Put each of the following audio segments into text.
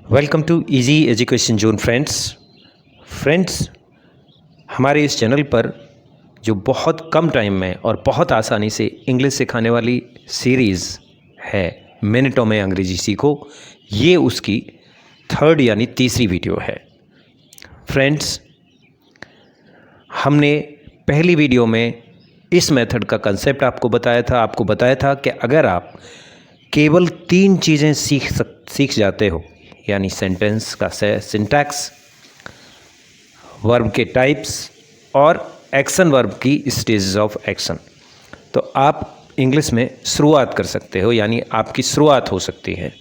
Welcome to easy education zone friends. हमारे इस channel पर जो बहुत कम टाइम में और बहुत आसानी से इंग्लिश सिखाने वाली सीरीज़ है मिनटों में अंग्रेजी सीखो, ये उसकी थर्ड यानी तीसरी वीडियो है। फ्रेंड्स, हमने पहली वीडियो में इस मेथड का कंसेप्ट आपको बताया था कि अगर आप केवल 3 चीज़ें सीख जाते हो, यानी सेंटेंस का सिंटैक्स, वर्ब के टाइप्स और एक्शन वर्ब की स्टेजेस ऑफ एक्शन, तो आप इंग्लिश में शुरुआत कर सकते हो, यानी आपकी शुरुआत हो सकती है।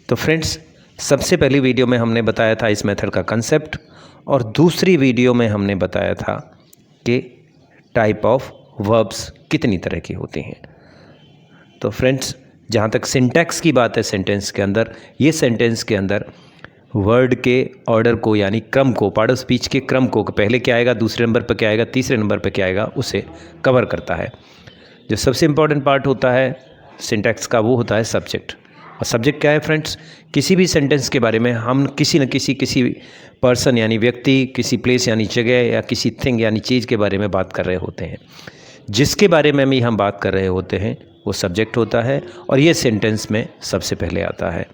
तो फ्रेंड्स, सबसे पहली वीडियो में हमने बताया था इस मेथड का कंसेप्ट, और दूसरी वीडियो में हमने बताया था कि टाइप ऑफ वर्ब्स कितनी तरह की होती हैं। तो फ्रेंड्स, जहाँ तक सिंटैक्स की बात है सेंटेंस के अंदर, ये सेंटेंस के अंदर वर्ड के ऑर्डर को यानी क्रम को, पार्ट ऑफ स्पीच के क्रम को, पहले क्या आएगा, दूसरे नंबर पर क्या आएगा, तीसरे नंबर पर क्या आएगा, उसे कवर करता है। जो सबसे इम्पॉर्टेंट पार्ट होता है सिंटैक्स का वो होता है सब्जेक्ट। और सब्जेक्ट क्या है फ्रेंड्स? किसी भी सेंटेंस के बारे में हम किसी न किसी पर्सन यानी व्यक्ति, किसी प्लेस यानी जगह, या किसी थिंग यानी चीज़ के बारे में बात कर रहे होते हैं। जिसके बारे में हम बात कर रहे होते हैं वो सब्जेक्ट होता है, और ये सेंटेंस में सबसे पहले आता है।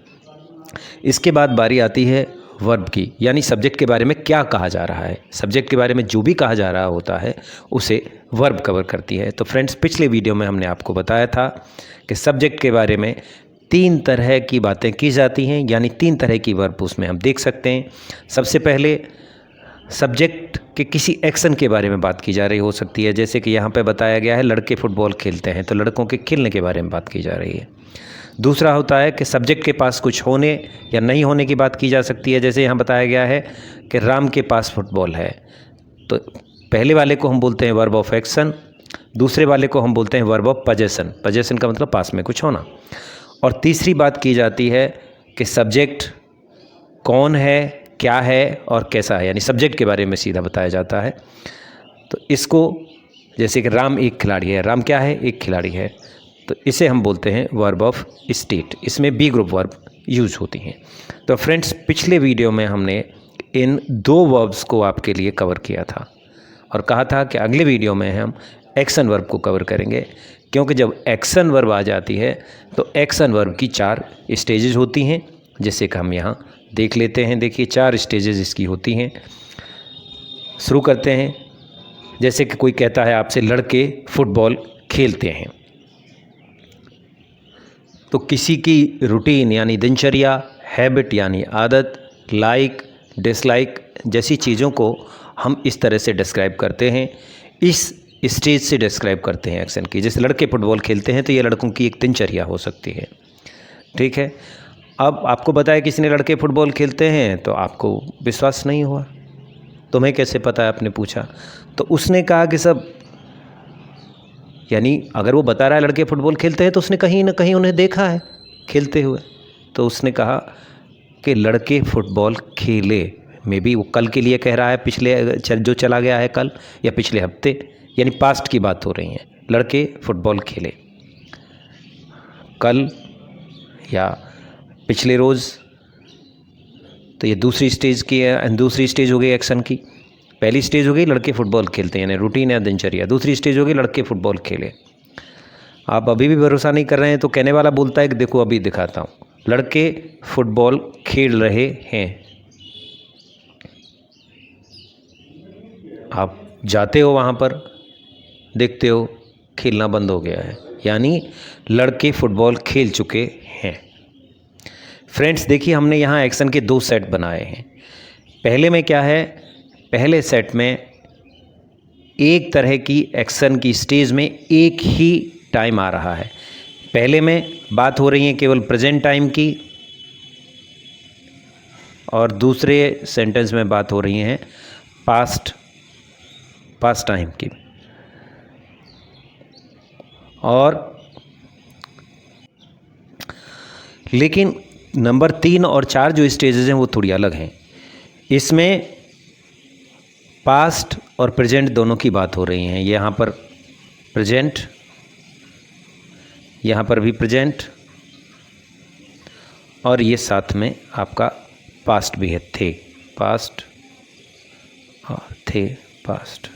इसके बाद बारी आती है वर्ब की, यानी सब्जेक्ट के बारे में क्या कहा जा रहा है। सब्जेक्ट के बारे में जो भी कहा जा रहा होता है उसे वर्ब कवर करती है। तो फ्रेंड्स, पिछले वीडियो में हमने आपको बताया था कि सब्जेक्ट के बारे में 3 तरह की बातें की जाती हैं, यानी 3 तरह की वर्ब उसमें हम देख सकते हैं। सबसे पहले सब्जेक्ट के किसी एक्शन के बारे में बात की जा रही हो सकती है, जैसे कि यहाँ पे बताया गया है लड़के फुटबॉल खेलते हैं, तो लड़कों के खेलने के बारे में बात की जा रही है। दूसरा होता है कि सब्जेक्ट के पास कुछ होने या नहीं होने की बात की जा सकती है, जैसे यहाँ बताया गया है कि राम के पास फुटबॉल है, तो पहले वाले को हम बोलते हैं वर्ब ऑफ एक्शन, दूसरे वाले को हम बोलते हैं वर्ब ऑफ पजेशन। पजेशन का मतलब पास में कुछ होना। और तीसरी बात की जाती है कि सब्जेक्ट कौन है, क्या है और कैसा है, यानी सब्जेक्ट के बारे में सीधा बताया जाता है। तो इसको, जैसे कि राम एक खिलाड़ी है, राम क्या है, एक खिलाड़ी है, तो इसे हम बोलते हैं वर्ब ऑफ स्टेट। इसमें बी ग्रुप वर्ब यूज होती हैं। तो फ्रेंड्स, पिछले वीडियो में हमने इन 2 वर्ब्स को आपके लिए कवर किया था और कहा था कि अगले वीडियो में हम एक्शन वर्ब को कवर करेंगे, क्योंकि जब एक्शन वर्ब आ जाती है तो एक्शन वर्ब की 4 स्टेजेस होती हैं, जैसे कि हम यहाँ देख लेते हैं। देखिए, 4 स्टेजेस इसकी होती हैं। शुरू करते हैं। जैसे कि कोई कहता है आपसे लड़के फुटबॉल खेलते हैं, तो किसी की रूटीन यानी दिनचर्या, हैबिट यानी आदत, लाइक डिसलाइक जैसी चीज़ों को हम इस तरह से डिस्क्राइब करते हैं, इस स्टेज से डिस्क्राइब करते हैं एक्शन की। जैसे लड़के फुटबॉल खेलते हैं तो ये लड़कों की एक दिनचर्या हो सकती है। ठीक है। अब आपको बताया किसी ने लड़के फुटबॉल खेलते हैं, तो आपको विश्वास नहीं हुआ, तुम्हें कैसे पता है, आपने पूछा, तो उसने कहा कि सब, यानी अगर वो बता रहा है लड़के फुटबॉल खेलते हैं तो उसने कहीं ना कहीं उन्हें देखा है खेलते हुए, तो उसने कहा कि लड़के फुटबॉल खेले। मे बी वो कल के लिए कह रहा है, पिछले जो चला गया है कल या पिछले हफ्ते, यानी पास्ट की बात हो रही है। लड़के फुटबॉल खेले कल या पिछले रोज़, तो ये दूसरी स्टेज की है। दूसरी स्टेज हो गई एक्शन की। पहली स्टेज हो गई लड़के फुटबॉल खेलते हैं, यानी रूटीन या दिनचर्या। दूसरी स्टेज हो गई लड़के फुटबॉल खेले। आप अभी भी भरोसा नहीं कर रहे हैं तो कहने वाला बोलता है कि देखो अभी दिखाता हूँ, लड़के फुटबॉल खेल रहे हैं। आप जाते हो वहाँ पर, देखते हो खेलना बंद हो गया है, यानी लड़के फुटबॉल खेल चुके हैं। फ्रेंड्स, देखिए, हमने यहाँ एक्शन के 2 सेट बनाए हैं। पहले में क्या है, पहले सेट में एक तरह की एक्शन की स्टेज में एक ही टाइम आ रहा है। पहले में बात हो रही है केवल प्रेजेंट टाइम की, और दूसरे सेंटेंस में बात हो रही है पास्ट टाइम की। और लेकिन नंबर 3 और 4 जो स्टेजेस हैं वो थोड़ी अलग हैं। इसमें पास्ट और प्रेजेंट दोनों की बात हो रही है। यहाँ पर प्रेजेंट, यहाँ पर भी प्रेजेंट, और ये साथ में आपका पास्ट भी है, थे, पास्ट और थे पास्ट।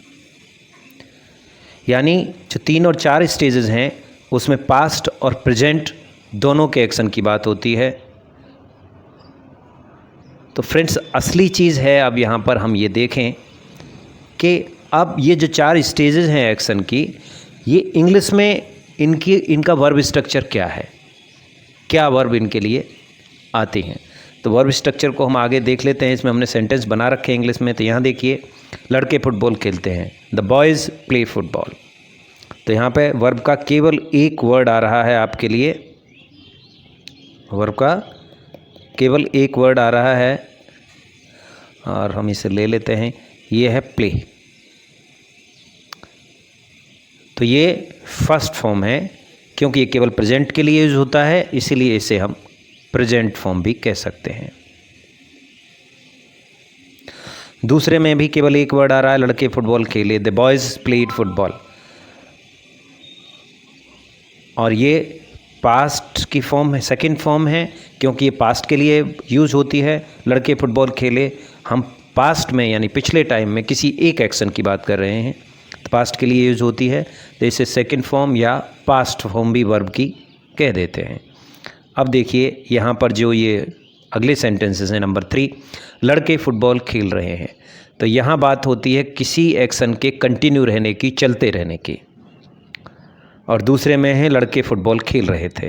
यानी जो 3 और 4 स्टेजेस हैं उसमें पास्ट और प्रेजेंट दोनों के एक्शन की बात होती है। तो फ्रेंड्स असली चीज़ है अब यहाँ पर हम ये देखें कि अब ये जो 4 स्टेजेस हैं एक्शन की, ये इंग्लिश में इनका वर्ब स्ट्रक्चर क्या है, क्या वर्ब इनके लिए आती हैं। तो वर्ब स्ट्रक्चर को हम आगे देख लेते हैं। इसमें हमने सेंटेंस बना रखे हैं इंग्लिश में। तो यहाँ देखिए, लड़के फुटबॉल खेलते हैं, द बॉयज़ प्ले फुटबॉल। तो यहाँ पे वर्ब का केवल एक वर्ड आ रहा है आपके लिए, वर्ब का केवल एक वर्ड आ रहा है और हम इसे ले लेते हैं, ये है प्ले। तो ये फर्स्ट फॉर्म है, क्योंकि ये केवल प्रेजेंट के लिए यूज होता है, इसीलिए इसे हम प्रेजेंट फॉर्म भी कह सकते हैं। दूसरे में भी केवल एक वर्ड आ रहा है, लड़के फुटबॉल खेले, द बॉयज़ प्लेड फुटबॉल। और ये पास्ट की फॉर्म है, सेकंड फॉर्म है, क्योंकि ये पास्ट के लिए यूज़ होती है। लड़के फुटबॉल खेले, हम पास्ट में यानी पिछले टाइम में किसी एक एक्शन की बात कर रहे हैं, तो पास्ट के लिए यूज़ होती है, तो इसे सेकंड फॉर्म या पास्ट फॉर्म भी वर्ब की कह देते हैं। अब देखिए यहाँ पर जो ये अगले सेंटेंसेस हैं, नंबर 3, लड़के फुटबॉल खेल रहे हैं। तो यहाँ बात होती है किसी एक्शन के कंटिन्यू रहने की, चलते रहने की। और दूसरे में है लड़के फुटबॉल खेल रहे थे।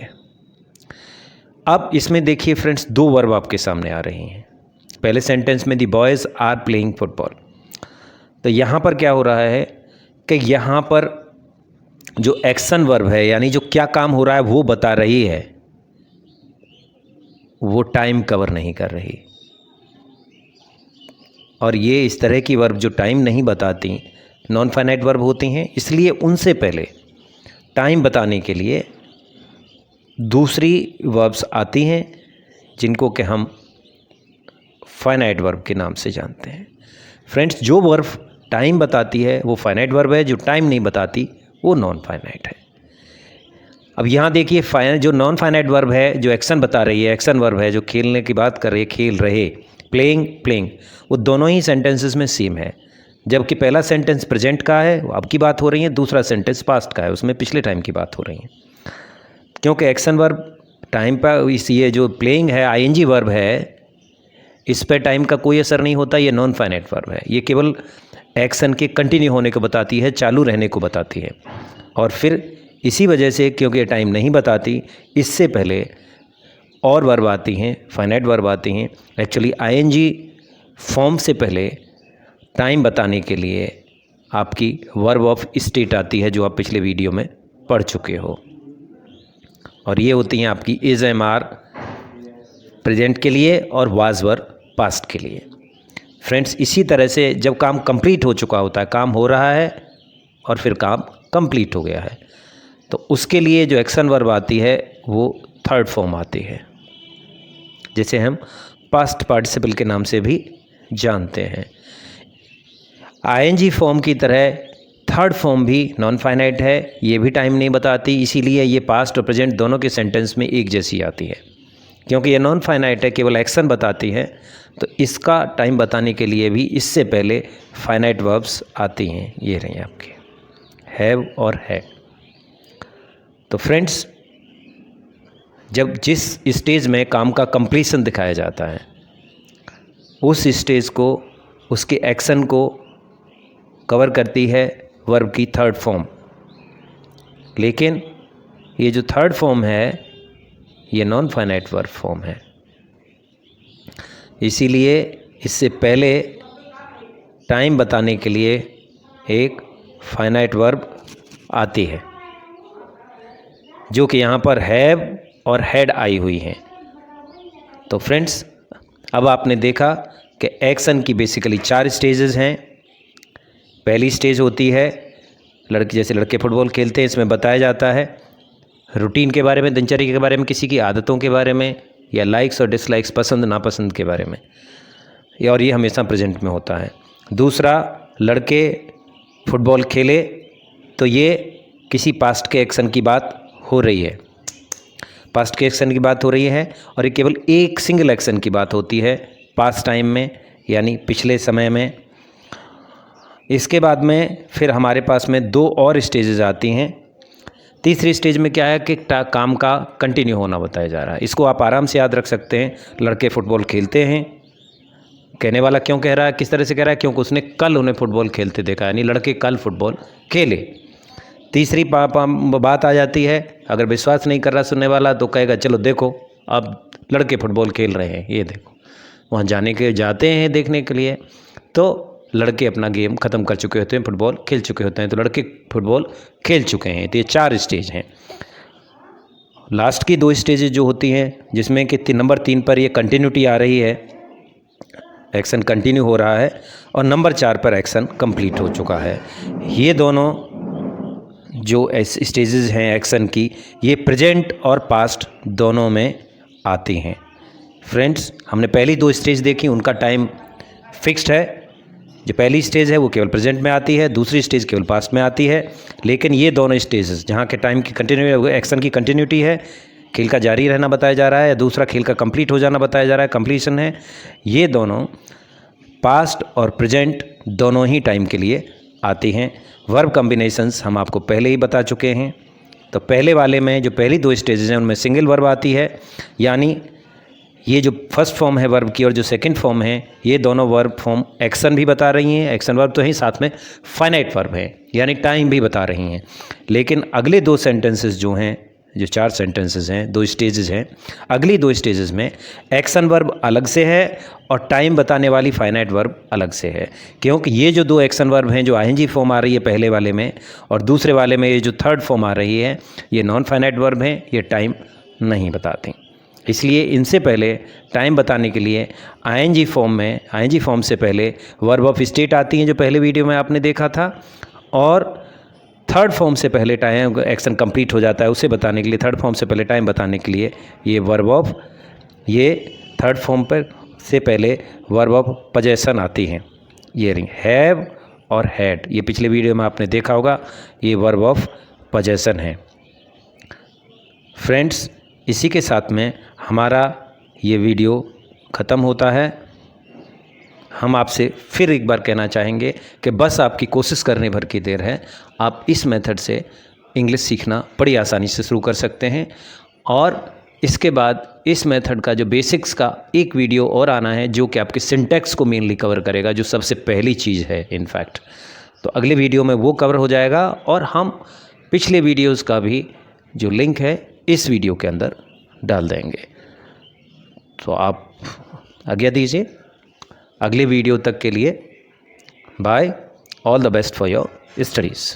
अब इसमें देखिए फ्रेंड्स, 2 वर्ब आपके सामने आ रही हैं। पहले सेंटेंस में the boys are playing football. तो यहाँ पर क्या हो रहा है कि यहाँ पर जो एक्शन वर्ब है, यानी जो क्या काम हो रहा है वो बता रही है, वो टाइम कवर नहीं कर रही। और ये इस तरह की वर्ब जो टाइम नहीं बताती, नॉन फाइनाइट वर्ब होती हैं, इसलिए उनसे पहले टाइम बताने के लिए दूसरी वर्ब्स आती हैं, जिनको कि हम फाइनाइट वर्ब के नाम से जानते हैं। फ्रेंड्स, जो वर्ब टाइम बताती है वो फाइनाइट वर्ब है, जो टाइम नहीं बताती वो नॉन फाइनाइट है। अब यहाँ देखिए, जो नॉन फाइनाइट वर्ब है, जो एक्शन बता रही है, एक्शन वर्ब है, जो खेलने की बात कर रही है, खेल रहे, प्लेइंग प्लेइंग, वो दोनों ही सेंटेंसेस में सेम है। जबकि पहला सेंटेंस प्रेजेंट का है, अब की बात हो रही है, दूसरा सेंटेंस पास्ट का है, उसमें पिछले टाइम की बात हो रही है। क्योंकि एक्शन वर्ब टाइम पर, ये जो प्लेइंग है आईएनजी वर्ब है, इस पर टाइम का कोई असर नहीं होता, ये नॉन फाइनाइट वर्ब है। ये केवल एक्शन के कंटिन्यू होने को बताती है, चालू रहने को बताती है। और फिर इसी वजह से, क्योंकि ये टाइम नहीं बताती, इससे पहले और वर्ब आती हैं, फाइनाइट वर्ब आती हैं। एक्चुअली आईएनजी फॉर्म से पहले टाइम बताने के लिए आपकी वर्ब ऑफ स्टेट आती है, जो आप पिछले वीडियो में पढ़ चुके हो। और ये होती हैं आपकी इज़, एम, आर प्रेजेंट के लिए और वाज वर्ब पास्ट के लिए। फ्रेंड्स, इसी तरह से जब काम कंप्लीट हो चुका होता है, काम हो रहा है और फिर काम कंप्लीट हो गया है, तो उसके लिए जो एक्शन वर्ब आती है वो थर्ड फॉर्म आती है, जिसे हम पास्ट पार्टिसिपल के नाम से भी जानते हैं। आईएनजी फॉर्म की तरह थर्ड फॉर्म भी नॉन फाइनाइट है, ये भी टाइम नहीं बताती, इसीलिए ये पास्ट और प्रेजेंट दोनों के सेंटेंस में एक जैसी आती है। क्योंकि ये नॉन फाइनाइट है, केवल एक्शन बताती है, तो इसका टाइम बताने के लिए भी इससे पहले फाइनाइट वर्ब्स आती हैं। ये रही आपके हैव और है। तो फ्रेंड्स, जब जिस स्टेज में काम का कंप्लीशन दिखाया जाता है, उस स्टेज को, उसके एक्शन को कवर करती है वर्ब की थर्ड फॉर्म। लेकिन ये जो थर्ड फॉर्म है, ये नॉन फाइनाइट वर्ब फॉर्म है, इसीलिए इससे पहले टाइम बताने के लिए एक फाइनाइट वर्ब आती है, जो कि यहाँ पर हैव और हैड आई हुई हैं। तो फ्रेंड्स, अब आपने देखा कि एक्शन की बेसिकली 4 स्टेजेस हैं। पहली स्टेज होती है जैसे लड़के फुटबॉल खेलते हैं, इसमें बताया जाता है रूटीन के बारे में, दिनचर्या के बारे में, किसी की आदतों के बारे में, या लाइक्स और डिसलाइक्स, पसंद नापसंद के बारे में, और ये हमेशा प्रेजेंट में होता है। दूसरा, लड़के फुटबॉल खेले, तो ये किसी पास्ट के एक्शन की बात हो रही है। पास्ट के एक्शन की बात हो रही है और ये केवल एक सिंगल एक्शन की बात होती है पास्ट टाइम में, यानी पिछले समय में। इसके बाद में फिर हमारे पास में 2 और स्टेजेस आती हैं। तीसरी स्टेज में क्या है कि काम का कंटिन्यू होना बताया जा रहा है। इसको आप आराम से याद रख सकते हैं। लड़के फुटबॉल खेलते हैं, कहने वाला क्यों कह रहा है, किस तरह से कह रहा है, क्योंकि उसने कल उन्हें फुटबॉल खेलते देखा, यानी लड़के कल फुटबॉल खेले। तीसरी बात आ जाती है, अगर विश्वास नहीं कर रहा सुनने वाला तो कहेगा चलो देखो अब लड़के फुटबॉल खेल रहे हैं, ये देखो। वहाँ जाते हैं देखने के लिए, तो लड़के अपना गेम ख़त्म कर चुके होते हैं, फुटबॉल खेल चुके होते हैं, तो लड़के फुटबॉल खेल चुके हैं। तो ये 4 स्टेज हैं। लास्ट की 2 स्टेजेज जो होती हैं, जिसमें कि नंबर 3 पर ये कंटिन्यूटी आ रही है, एक्शन कंटिन्यू हो रहा है, और नंबर 4 पर एक्शन कंप्लीट हो चुका है। ये दोनों जो स्टेजेस हैं एक्शन की, ये प्रेजेंट और पास्ट दोनों में आती हैं। फ्रेंड्स, हमने पहली 2 स्टेज देखी, उनका टाइम फिक्स्ड है। जो पहली स्टेज है वो केवल प्रेजेंट में आती है, दूसरी स्टेज केवल पास्ट में आती है। लेकिन ये दोनों स्टेजेस जहाँ के टाइम की एक्शन की कंटिन्यूटी है, खेल का जारी रहना बताया जा रहा है, या दूसरा खेल का कंप्लीट हो जाना बताया जा रहा है, कंप्लीशन है, ये दोनों पास्ट और प्रेजेंट दोनों ही टाइम के लिए आती हैं। वर्ब कॉम्बिनेशंस हम आपको पहले ही बता चुके हैं। तो पहले वाले में जो पहली 2 स्टेजेस हैं उनमें सिंगल वर्ब आती है, यानी ये जो फर्स्ट फॉर्म है वर्ब की और जो सेकंड फॉर्म है, ये दोनों वर्ब फॉर्म एक्शन भी बता रही हैं, एक्शन वर्ब तो ही, साथ में फाइनाइट वर्ब है, यानी टाइम भी बता रही हैं। लेकिन अगले 2 सेंटेंसेस जो हैं, जो 4 सेंटेंसेस हैं, 2 स्टेजेस हैं, अगली 2 स्टेजेस में एक्शन वर्ब अलग से है और टाइम बताने वाली फाइनाइट वर्ब अलग से है। क्योंकि ये जो 2 एक्शन वर्ब हैं, जो आईएनजी फॉर्म आ रही है पहले वाले में, और दूसरे वाले में ये जो थर्ड फॉर्म आ रही है, ये नॉन फाइनाइट वर्ब हैं, ये टाइम नहीं बताती। इसलिए इनसे पहले टाइम बताने के लिए आईएनजी फॉर्म से पहले वर्ब ऑफ स्टेट आती हैं, जो पहले वीडियो में आपने देखा था, और थर्ड फॉर्म से पहले टाइम एक्शन कंप्लीट हो जाता है, उसे बताने के लिए, थर्ड फॉर्म से पहले टाइम बताने के लिए ये थर्ड फॉर्म पर से पहले वर्ब ऑफ पोजेशन आती हैं। ये रही हैव और हैड, ये पिछले वीडियो में आपने देखा होगा, ये वर्ब ऑफ पोजेशन है। फ्रेंड्स, इसी के साथ में हमारा ये वीडियो ख़त्म होता है। हम आपसे फिर एक बार कहना चाहेंगे कि बस आपकी कोशिश करने भर की देर है। आप इस मेथड से इंग्लिश सीखना बड़ी आसानी से शुरू कर सकते हैं, और इसके बाद इस मेथड का जो बेसिक्स का एक वीडियो और आना है, जो कि आपके सिंटैक्स को मेनली कवर करेगा, जो सबसे पहली चीज़ है इनफैक्ट। तो अगले वीडियो में वो कवर हो जाएगा, और हम पिछले वीडियोज़ का भी जो लिंक है इस वीडियो के अंदर डाल देंगे। तो आप आज्ञा दीजिए, अगले वीडियो तक के लिए bye, all the best for your studies.